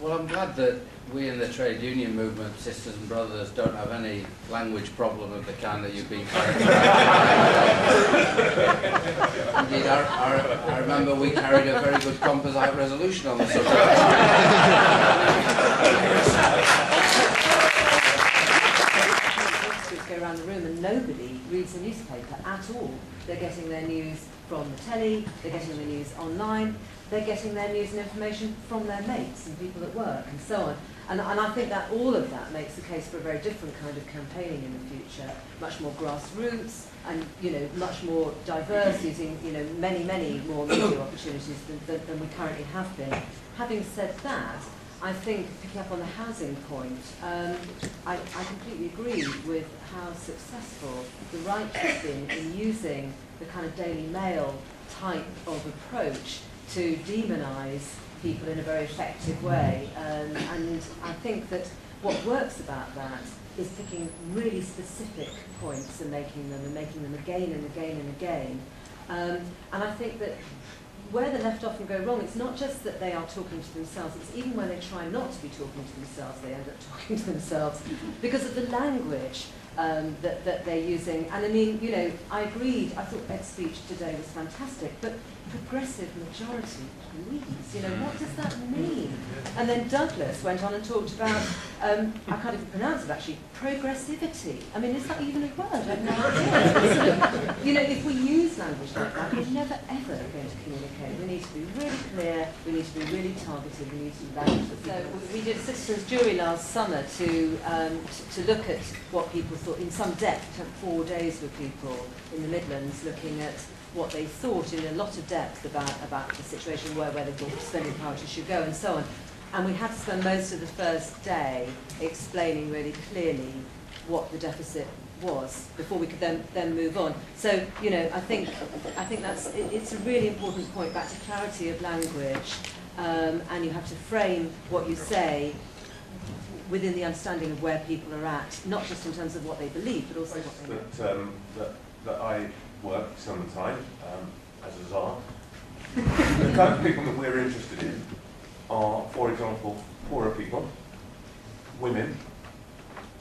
Well, I'm glad that we in the trade union movement, sisters and brothers, don't have any language problem of the kind that you've been characterising. Indeed, I remember we carried a very good composite resolution on the subject. Go around the room and nobody reads the newspaper at all. They're getting their news from the telly, they're getting their news online, they're getting their news and information from their mates and people at work and so on. And I think that all of that makes the case for a very different kind of campaigning in the future, much more grassroots and, you know, much more diverse, using, you know, many, many more media opportunities than we currently have been. Having said that, I think, picking up on the housing point, I completely agree with how successful the right has been in using the kind of Daily Mail type of approach to demonise people in a very effective way. And I think that what works about that is picking really specific points and making them again and again and again. And I think that where the left often go wrong, it's not just that they are talking to themselves, it's even when they try not to be talking to themselves, they end up talking to themselves because of the language that they're using. And I mean, you know, I agreed, I thought Ed's speech today was fantastic, but progressive majority, please, you know, what does that mean? And then Douglas went on and talked about, I can't even pronounce it actually, progressivity. I mean, is that even a word? I have no idea. You know, if we use language like that, we're never ever going to communicate. We need to be really clear, we need to be really targeted, we need to be balanced. So we did a citizens' jury last summer to look at what people thought in some depth. We had 4 days with people in the Midlands looking at what they thought in a lot of depth about the situation, where they thought spending power should go and so on. And we had to spend most of the first day explaining really clearly what the deficit was before we could then move on. So, you know, I think it's a really important point, back to clarity of language, and you have to frame what you say within the understanding of where people are at, not just in terms of what they believe, but also what they know. That I work some of the time as a czar. The kind of people that we're interested in are, for example, poorer people, women,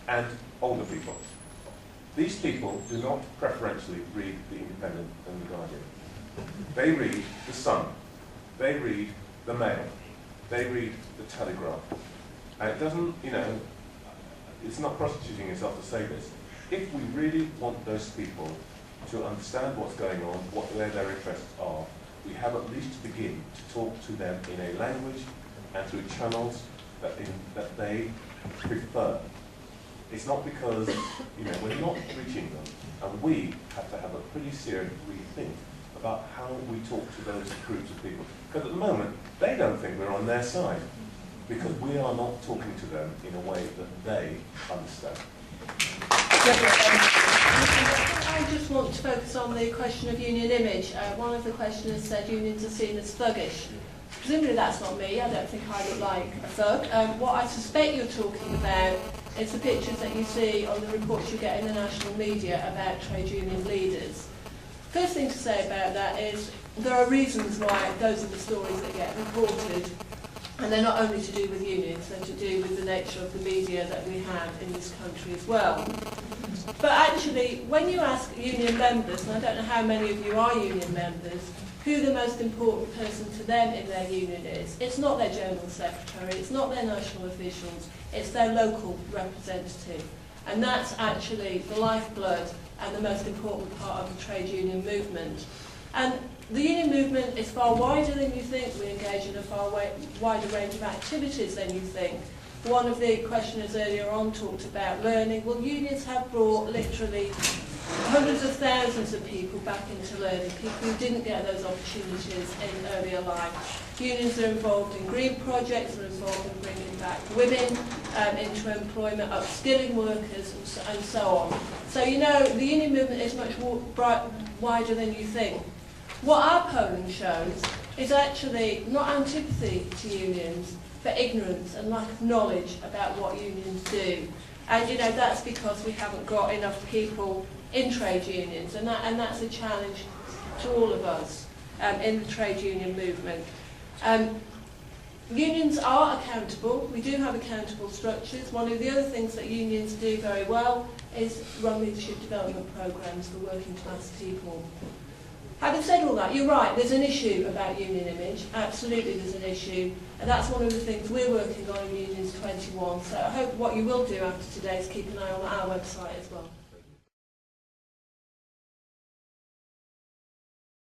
and older people. These people do not preferentially read The Independent and The Guardian. They read The Sun, they read The Mail, they read The Telegraph. And it doesn't, you know, it's not prostituting yourself to say this. If we really want those people to understand what's going on, where their interests are, we have at least to begin to talk to them in a language and through channels that they prefer. It's not because, you know, we're not reaching them, and we have to have a pretty serious rethink about how we talk to those groups of people. Because at the moment, they don't think we're on their side, because we are not talking to them in a way that they understand. I just want to focus on the question of union image. One of the questioners said unions are seen as thuggish. Presumably that's not me. I don't think I look like a thug. What I suspect you're talking about is the pictures that you see on the reports you get in the national media about trade union leaders. First thing to say about that is there are reasons why those are the stories that get reported. And they're not only to do with unions, they're to do with the nature of the media that we have in this country as well. But actually, when you ask union members, and I don't know how many of you are union members, who the most important person to them in their union is, it's not their General Secretary, it's not their national officials, it's their local representative. And that's actually the lifeblood and the most important part of the trade union movement. And the union movement is far wider than you think. We engage in a far wider range of activities than you think. One of the questioners earlier on talked about learning. Well, unions have brought literally hundreds of thousands of people back into learning, people who didn't get those opportunities in earlier life. Unions are involved in green projects, are involved in bringing back women into employment, upskilling workers, and so on. So, you know, the union movement is much more wider than you think. What our polling shows is actually not antipathy to unions, but ignorance and lack of knowledge about what unions do. And, you know, that's because we haven't got enough people in trade unions, and that's a challenge to all of us in the trade union movement. Unions are accountable. We do have accountable structures. One of the other things that unions do very well is run leadership development programs for working class people. Having said all that, you're right, there's an issue about union image. Absolutely there's an issue. And that's one of the things we're working on in Unions 21. So I hope what you will do after today is keep an eye on our website as well.